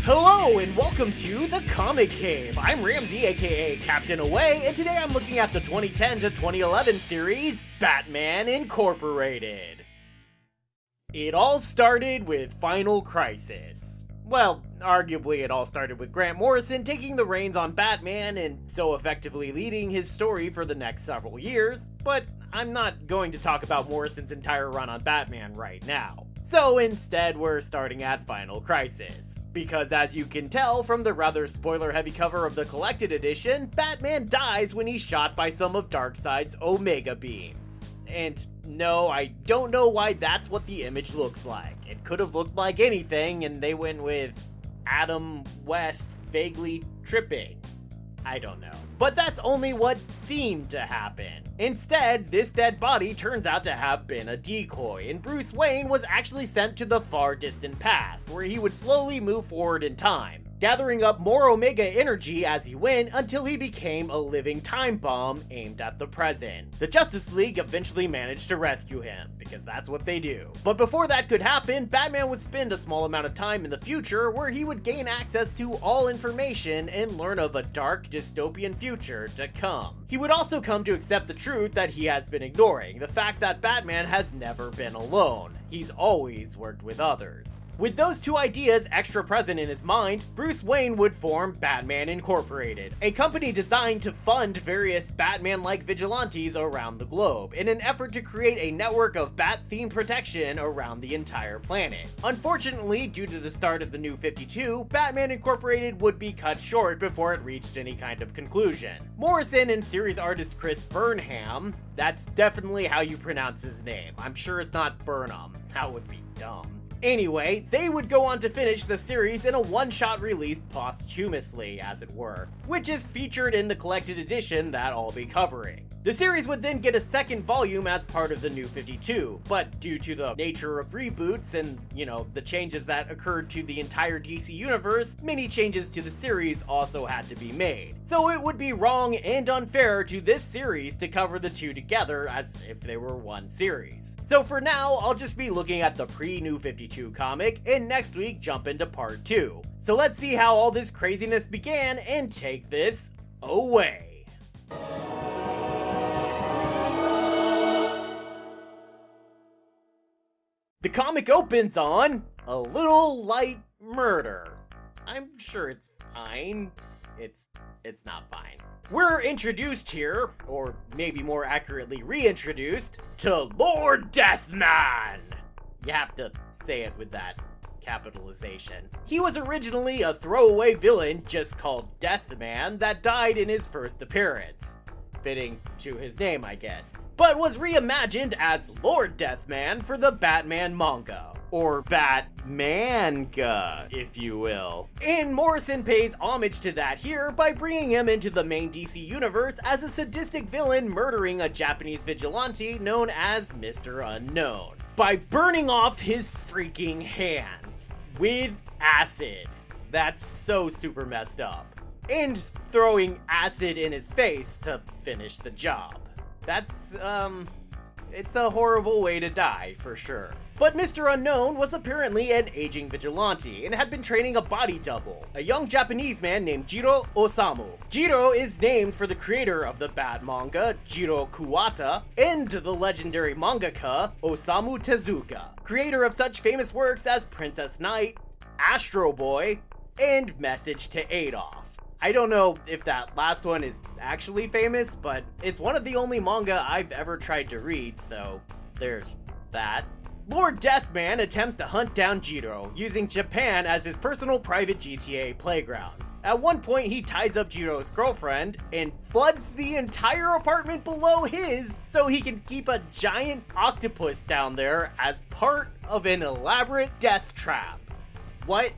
Hello and welcome to the Comic Cave. I'm Ramsey, aka Captain Away, and today I'm looking at the 2010 to 2011 series, Batman Incorporated. It all started with Final Crisis. Well, arguably it all started with Grant Morrison taking the reins on Batman and so effectively leading his story for the next several years, but I'm not going to talk about Morrison's entire run on Batman right now. So instead, we're starting at Final Crisis. Because as you can tell from the rather spoiler-heavy cover of the collected edition, Batman dies when he's shot by some of Darkseid's Omega beams. And no, I don't know why that's what the image looks like. It could have looked like anything, and they went with Adam West vaguely tripping. I don't know. But that's only what seemed to happen. Instead, this dead body turns out to have been a decoy, and Bruce Wayne was actually sent to the far distant past, where he would slowly move forward in time, gathering up more Omega energy as he went until he became a living time bomb aimed at the present. The Justice League eventually managed to rescue him, because that's what they do. But before that could happen, Batman would spend a small amount of time in the future where he would gain access to all information and learn of a dark, dystopian future to come. He would also come to accept the truth that he has been ignoring, the fact that Batman has never been alone. He's always worked with others. With those two ideas extra present in his mind, Bruce Wayne would form Batman Incorporated, a company designed to fund various Batman-like vigilantes around the globe in an effort to create a network of Bat-themed protection around the entire planet. Unfortunately, due to the start of the New 52, Batman Incorporated would be cut short before it reached any kind of conclusion. Morrison and series artist Chris Burnham, that's definitely how you pronounce his name. I'm sure it's not Burnham. That would be dumb. Anyway, they would go on to finish the series in a one-shot release posthumously, as it were, which is featured in the collected edition that I'll be covering. The series would then get a second volume as part of the New 52, but due to the nature of reboots and, the changes that occurred to the entire DC universe, many changes to the series also had to be made. So it would be wrong and unfair to this series to cover the two together as if they were one series. So for now, I'll just be looking at the pre-New 52 comic, and next week jump into part 2. So let's see how all this craziness began and take this away. The comic opens on a little light murder. I'm sure it's fine. It's not fine. We're introduced here, or maybe more accurately reintroduced, to Lord Deathman. You have to say it with that capitalization. He was originally a throwaway villain just called Deathman that died in his first appearance. Fitting to his name, I guess. But was reimagined as Lord Deathman for the Batman manga. Or Batmanga, if you will. And Morrison pays homage to that here by bringing him into the main DC universe as a sadistic villain murdering a Japanese vigilante known as Mr. Unknown by burning off his freaking hands with acid. That's so super messed up. And throwing acid in his face to finish the job. That's, it's a horrible way to die, for sure. But Mr. Unknown was apparently an aging vigilante and had been training a body double, a young Japanese man named Jiro Osamu. Jiro is named for the creator of the Bat manga, Jiro Kuwata, and the legendary mangaka, Osamu Tezuka, creator of such famous works as Princess Knight, Astro Boy, and Message to Adolf. I don't know if that last one is actually famous, but it's one of the only manga I've ever tried to read, so there's that. Lord Deathman attempts to hunt down Jiro, using Japan as his personal private GTA playground. At one point, he ties up Jiro's girlfriend and floods the entire apartment below his so he can keep a giant octopus down there as part of an elaborate death trap. What?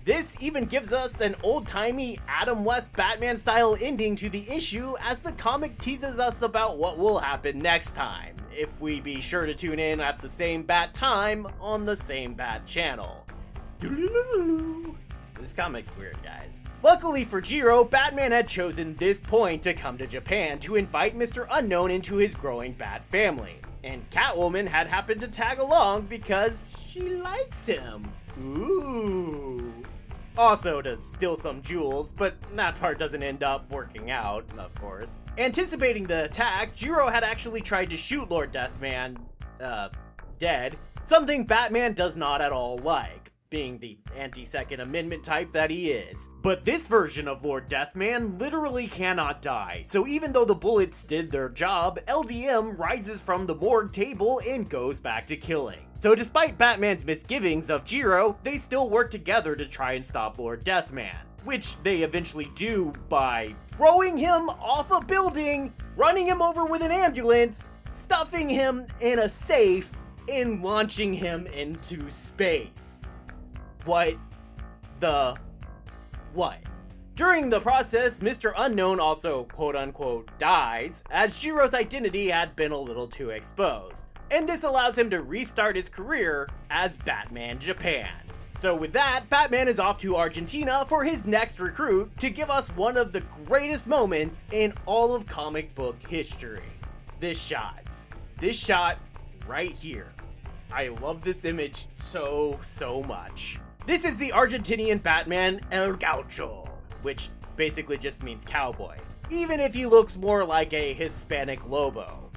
This even gives us an old-timey Adam West Batman-style ending to the issue as the comic teases us about what will happen next time, if we be sure to tune in at the same bat time on the same bat channel. This comic's weird, guys. Luckily for Jiro, Batman had chosen this point to come to Japan to invite Mr. Unknown into his growing Bat family. And Catwoman had happened to tag along because she likes him. Ooh. Also to steal some jewels, but that part doesn't end up working out, of course. Anticipating the attack, Jiro had actually tried to shoot Lord Deathman, dead, something Batman does not at all like, being the anti-Second Amendment type that he is. But this version of Lord Deathman literally cannot die, so even though the bullets did their job, LDM rises from the morgue table and goes back to killing. So despite Batman's misgivings of Jiro, they still work together to try and stop Lord Deathman, which they eventually do by throwing him off a building, running him over with an ambulance, stuffing him in a safe, and launching him into space. What? During the process, Mr. Unknown also quote-unquote dies, as Jiro's identity had been a little too exposed, and this allows him to restart his career as Batman Japan. So with that, Batman is off to Argentina for his next recruit to give us one of the greatest moments in all of comic book history. This shot right here. I love this image so much. This is the Argentinian Batman El Gaucho, which basically just means cowboy, even if he looks more like a Hispanic Lobo,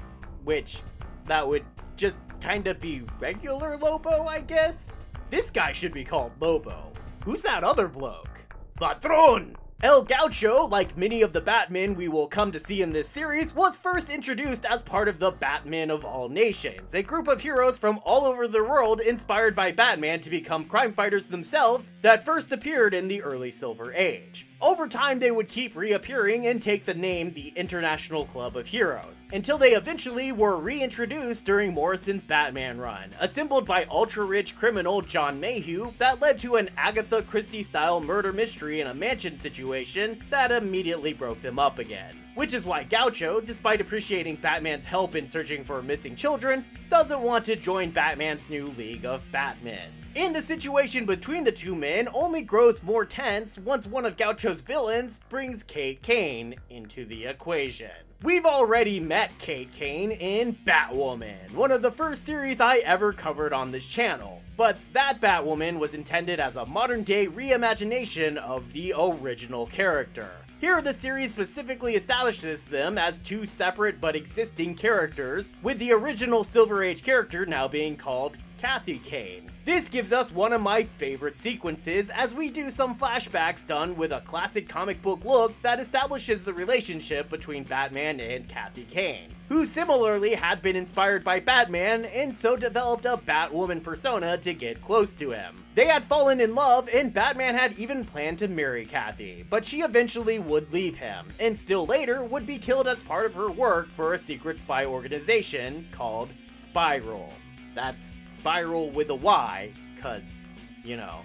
which that would just kinda be regular Lobo, I guess? This guy should be called Lobo. Who's that other bloke? Patron! El Gaucho, like many of the Batmen we will come to see in this series, was first introduced as part of the Batmen of All Nations, a group of heroes from all over the world inspired by Batman to become crime fighters themselves that first appeared in the early Silver Age. Over time, they would keep reappearing and take the name the International Club of Heroes, until they eventually were reintroduced during Morrison's Batman run, assembled by ultra-rich criminal John Mayhew that led to an Agatha Christie-style murder mystery in a mansion situation that immediately broke them up again. Which is why Gaucho, despite appreciating Batman's help in searching for missing children, doesn't want to join Batman's new League of Batmen. And the situation between the two men only grows more tense once one of Gaucho's villains brings Kane into the equation. We've already met Kane in Batwoman, one of the first series I ever covered on this channel, but that Batwoman was intended as a modern-day reimagination of the original character. Here, the series specifically establishes them as two separate but existing characters, with the original Silver Age character now being called Kathy Kane. This gives us one of my favorite sequences as we do some flashbacks done with a classic comic book look that establishes the relationship between Batman and Kathy Kane, who similarly had been inspired by Batman and so developed a Batwoman persona to get close to him. They had fallen in love and Batman had even planned to marry Kathy, but she eventually would leave him, and still later would be killed as part of her work for a secret spy organization called Spiral. That's Spiral with a Y, cause, you know,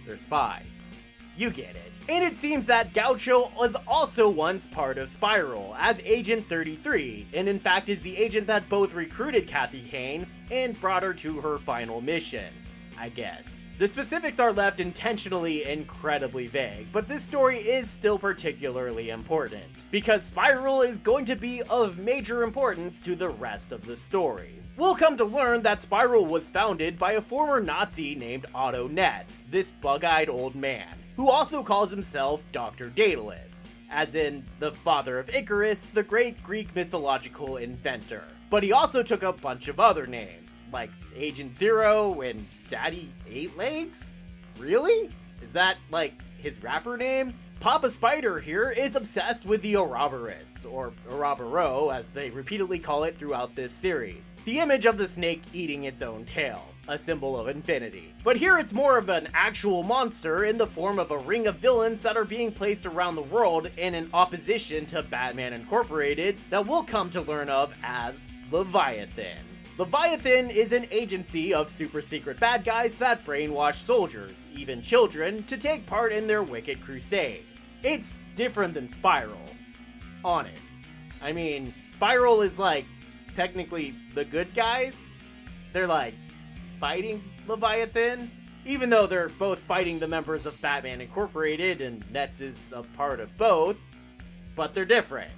they're spies. You get it. And it seems that Gaucho was also once part of Spiral as Agent 33, and in fact is the agent that both recruited Kathy Kane and brought her to her final mission, I guess. The specifics are left intentionally incredibly vague, but this story is still particularly important, because Spiral is going to be of major importance to the rest of the story. We'll come to learn that Spiral was founded by a former Nazi named Otto Netz, this bug-eyed old man, who also calls himself Dr. Dedalus, as in the father of Icarus, the great Greek mythological inventor. But he also took a bunch of other names, like Agent Zero and Daddy Eight Legs? Really? Is that, like, his rapper name? Papa SpYder here is obsessed with the Ouroboros, or Ouroboros as they repeatedly call it throughout this series, the image of the snake eating its own tail, a symbol of infinity. But here it's more of an actual monster in the form of a ring of villains that are being placed around the world in an opposition to Batman Incorporated that we'll come to learn of as Leviathan. Leviathan is an agency of super secret bad guys that brainwash soldiers, even children, to take part in their wicked crusade. It's different than Spiral. Honest. I mean, Spiral is like, technically the good guys. They're like, fighting Leviathan. Even though they're both fighting the members of Batman Incorporated and Netz is a part of both, but they're different.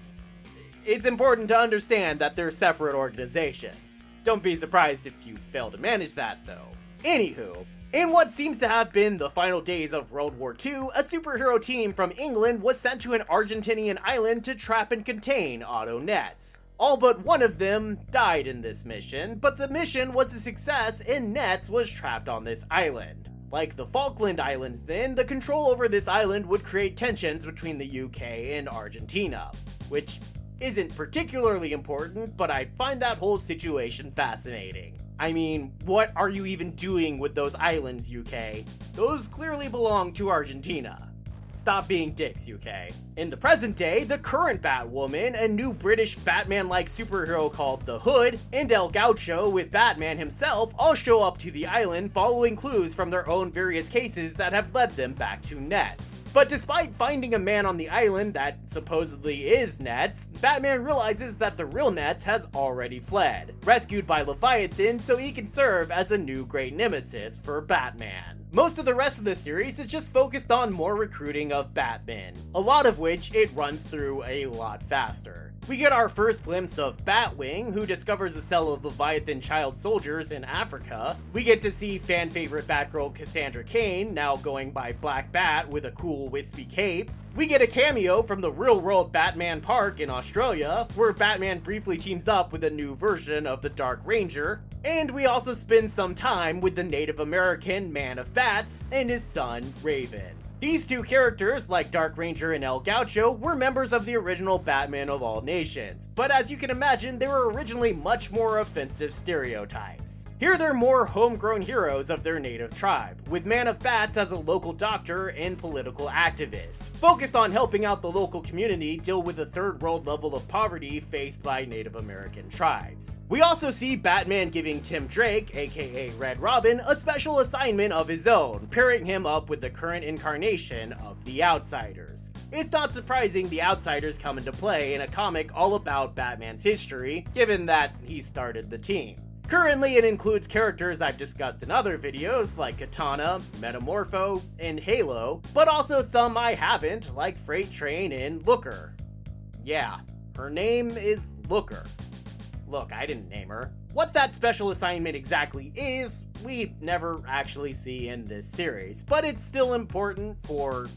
It's important to understand that they're separate organizations. Don't be surprised if you fail to manage that, though. Anywho, in what seems to have been the final days of World War II, a superhero team from England was sent to an Argentinian island to trap and contain Otto Netz. All but one of them died in this mission, but the mission was a success and Netz was trapped on this island. Like the Falkland Islands then, the control over this island would create tensions between the UK and Argentina, which isn't particularly important, but I find that whole situation fascinating. I mean, what are you even doing with those islands, UK? Those clearly belong to Argentina. Stop being dicks, UK. In the present day, the current Batwoman, a new British Batman-like superhero called the Hood, and El Gaucho with Batman himself all show up to the island following clues from their own various cases that have led them back to Netz. But despite finding a man on the island that supposedly is Netz, Batman realizes that the real Netz has already fled, rescued by Leviathan so he can serve as a new great nemesis for Batman. Most of the rest of the series is just focused on more recruiting of Batmen, a lot of which it runs through a lot faster. We get our first glimpse of Batwing, who discovers a cell of Leviathan child soldiers in Africa. We get to see fan favorite Batgirl Cassandra Kane, now going by Black Bat with a cool wispy cape. We get a cameo from the real-world Batman Park in Australia, where Batman briefly teams up with a new version of the Dark Ranger. And we also spend some time with the Native American Man of Bats and his son, Raven. These two characters, like Dark Ranger and El Gaucho, were members of the original Batman of all nations, but as you can imagine, they were originally much more offensive stereotypes. Here they're more homegrown heroes of their native tribe, with Man of Bats as a local doctor and political activist, focused on helping out the local community deal with the third world level of poverty faced by Native American tribes. We also see Batman giving Tim Drake, aka Red Robin, a special assignment of his own, pairing him up with the current incarnation of the Outsiders. It's not surprising the Outsiders come into play in a comic all about Batman's history, given that he started the team. Currently, it includes characters I've discussed in other videos like Katana, Metamorpho, and Halo, but also some I haven't, like Freight Train and Looker. Yeah, her name is Looker. Look, I didn't name her. What that special assignment exactly is, we never actually see in this series, but it's still important for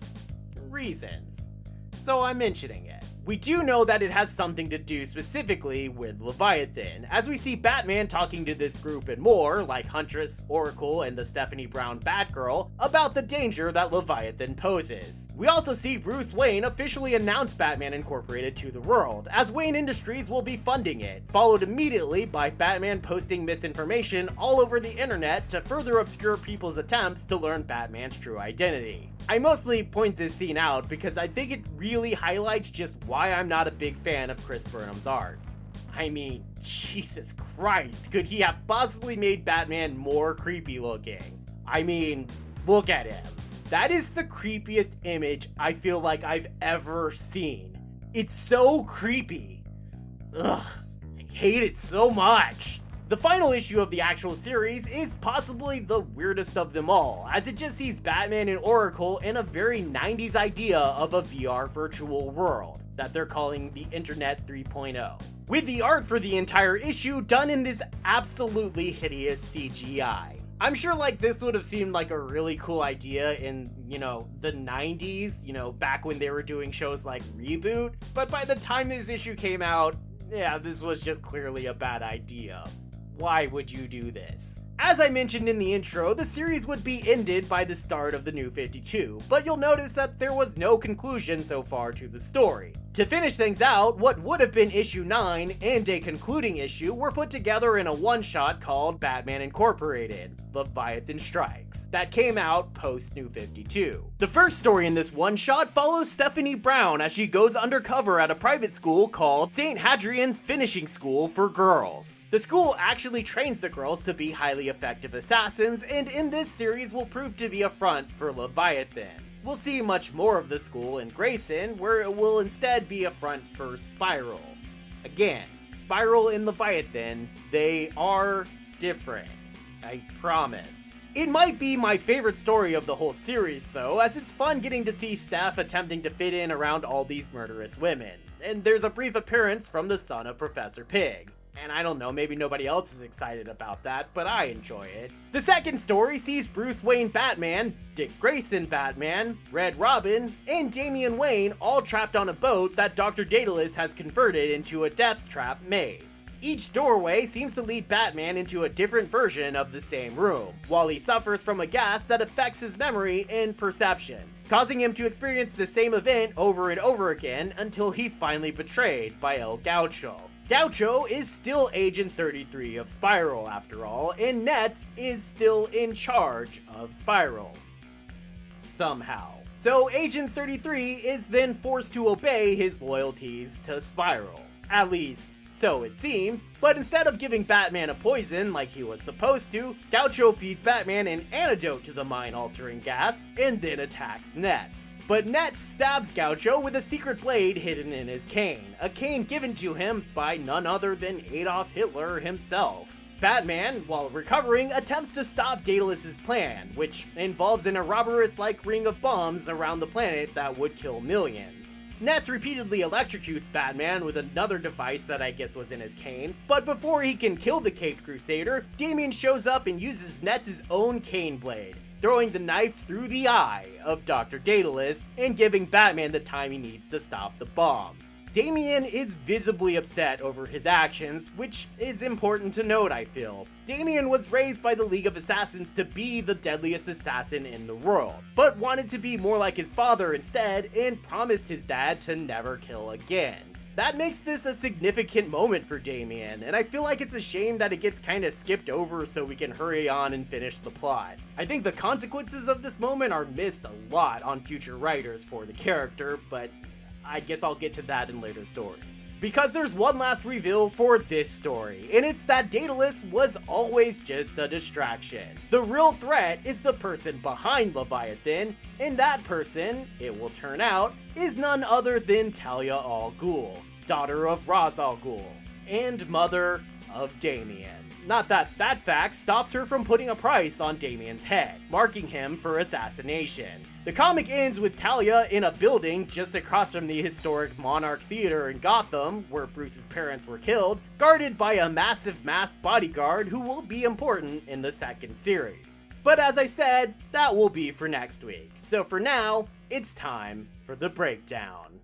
reasons, so I'm mentioning it. We do know that it has something to do specifically with Leviathan, as we see Batman talking to this group and more, like Huntress, Oracle, and the Stephanie Brown Batgirl, about the danger that Leviathan poses. We also see Bruce Wayne officially announce Batman Incorporated to the world, as Wayne Industries will be funding it, followed immediately by Batman posting misinformation all over the internet to further obscure people's attempts to learn Batman's true identity. I mostly point this scene out because I think it really highlights just why I'm not a big fan of Chris Burnham's art. I mean, Jesus Christ, could he have possibly made Batman more creepy looking? I mean, look at him. That is the creepiest image I feel like I've ever seen. It's so creepy. Ugh, I hate it so much. The final issue of the actual series is possibly the weirdest of them all, as it just sees Batman and Oracle in a very 90s idea of a VR virtual world that they're calling the Internet 3.0, with the art for the entire issue done in this absolutely hideous CGI. I'm sure like this would have seemed like a really cool idea in, the 90s, back when they were doing shows like Reboot, but by the time this issue came out, yeah, this was just clearly a bad idea. Why would you do this? As I mentioned in the intro, the series would be ended by the start of the New 52, but you'll notice that there was no conclusion so far to the story. To finish things out, what would have been issue 9 and a concluding issue were put together in a one-shot called Batman Incorporated, Leviathan Strikes, that came out post New 52. The first story in this one-shot follows Stephanie Brown as she goes undercover at a private school called St. Hadrian's Finishing School for Girls. The school actually trains the girls to be highly effective assassins, and in this series will prove to be a front for Leviathan. We'll see much more of the school in Grayson, where it will instead be a front for Spiral. Again, Spiral and Leviathan, they are different. I promise. It might be my favorite story of the whole series though, as it's fun getting to see Steph attempting to fit in around all these murderous women. And there's a brief appearance from the son of Professor Pig. And I don't know, maybe nobody else is excited about that, but I enjoy it. The second story sees Bruce Wayne Batman, Dick Grayson Batman, Red Robin, and Damian Wayne all trapped on a boat that Dr. Dedalus has converted into a death trap maze. Each doorway seems to lead Batman into a different version of the same room, while he suffers from a gas that affects his memory and perceptions, causing him to experience the same event over and over again until he's finally betrayed by El Gaucho. Gaucho is still Agent 33 of Spiral after all, and Nets is still in charge of Spiral. Somehow. So Agent 33 is then forced to obey his loyalties to Spiral. At least, so it seems, but instead of giving Batman a poison like he was supposed to, Gaucho feeds Batman an antidote to the mind-altering gas, and then attacks Nets. But Nets stabs Gaucho with a secret blade hidden in his cane, a cane given to him by none other than Adolf Hitler himself. Batman, while recovering, attempts to stop Dedalus' plan, which involves an Ouroboros-like ring of bombs around the planet that would kill millions. Nets repeatedly electrocutes Batman with another device that I guess was in his cane, but before he can kill the Caped Crusader, Damian shows up and uses Nets' own cane blade, throwing the knife through the eye of Dr. Dedalus and giving Batman the time he needs to stop the bombs. Damian is visibly upset over his actions, which is important to note, I feel. Damian was raised by the League of Assassins to be the deadliest assassin in the world, but wanted to be more like his father instead and promised his dad to never kill again. That makes this a significant moment for Damian, and I feel like it's a shame that it gets kinda skipped over so we can hurry on and finish the plot. I think the consequences of this moment are missed a lot on future writers for the character, but I guess I'll get to that in later stories. Because there's one last reveal for this story, and it's that Dedalus was always just a distraction. The real threat is the person behind Leviathan, and that person, it will turn out, is none other than Talia al Ghul, daughter of Ra's al Ghul, and mother of Damian. Not that that fact stops her from putting a price on Damian's head, marking him for assassination. The comic ends with Talia in a building just across from the historic Monarch Theater in Gotham, where Bruce's parents were killed, guarded by a massive masked bodyguard who will be important in the second series. But as I said, that will be for next week. So for now, it's time for the breakdown.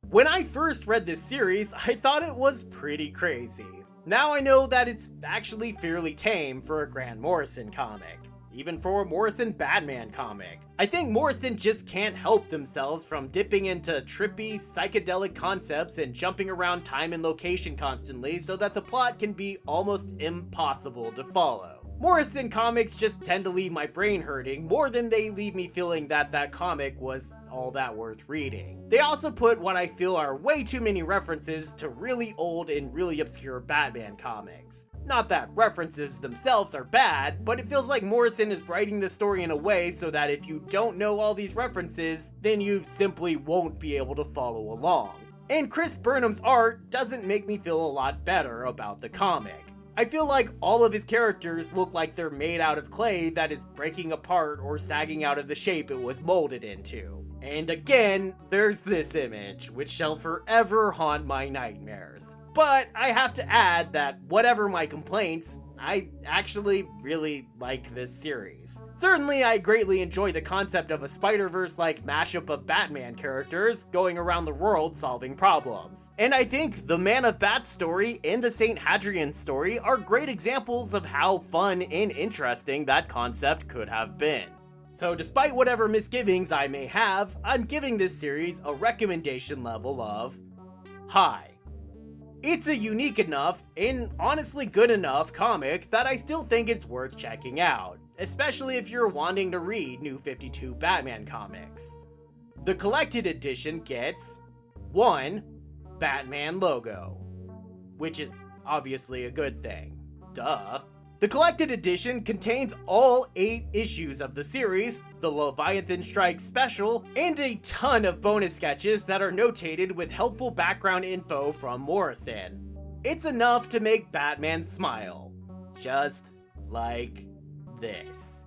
When I first read this series, I thought it was pretty crazy. Now I know that it's actually fairly tame for a Grant Morrison comic, even for a Morrison Batman comic. I think Morrison just can't help themselves from dipping into trippy, psychedelic concepts and jumping around time and location constantly so that the plot can be almost impossible to follow. Morrison comics just tend to leave my brain hurting more than they leave me feeling that that comic was all that worth reading. They also put what I feel are way too many references to really old and really obscure Batman comics. Not that references themselves are bad, but it feels like Morrison is writing the story in a way so that if you don't know all these references, then you simply won't be able to follow along. And Chris Burnham's art doesn't make me feel a lot better about the comic. I feel like all of his characters look like they're made out of clay that is breaking apart or sagging out of the shape it was molded into. And again, there's this image, which shall forever haunt my nightmares. But I have to add that whatever my complaints, I actually really like this series. Certainly, I greatly enjoy the concept of a Spider-Verse-like mashup of Batman characters going around the world solving problems. And I think the Man of Bat story and the St. Hadrian story are great examples of how fun and interesting that concept could have been. So despite whatever misgivings I may have, I'm giving this series a recommendation level of high. It's a unique enough, and honestly good enough comic that I still think it's worth checking out, especially if you're wanting to read New 52 Batman comics. The collected edition gets 1. Batman logo, which is obviously a good thing. Duh. The collected edition contains all 8 issues of the series, the Leviathan Strikes special, and a ton of bonus sketches that are notated with helpful background info from Morrison. It's enough to make Batman smile. Just like this.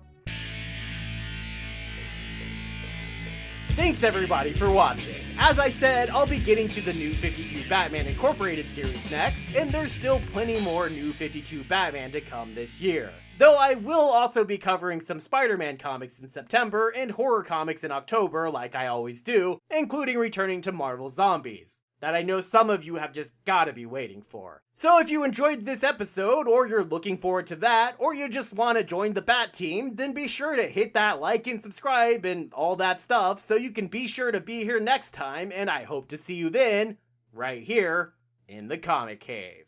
Thanks everybody for watching. As I said, I'll be getting to the New 52 Batman Incorporated series next, and there's still plenty more New 52 Batman to come this year. Though I will also be covering some Spider-Man comics in September and horror comics in October like I always do, including returning to Marvel Zombies, that I know some of you have just gotta be waiting for. So if you enjoyed this episode, or you're looking forward to that, or you just want to join the Bat Team, then be sure to hit that like and subscribe and all that stuff so you can be sure to be here next time, and I hope to see you then, right here, in the Comic Cave.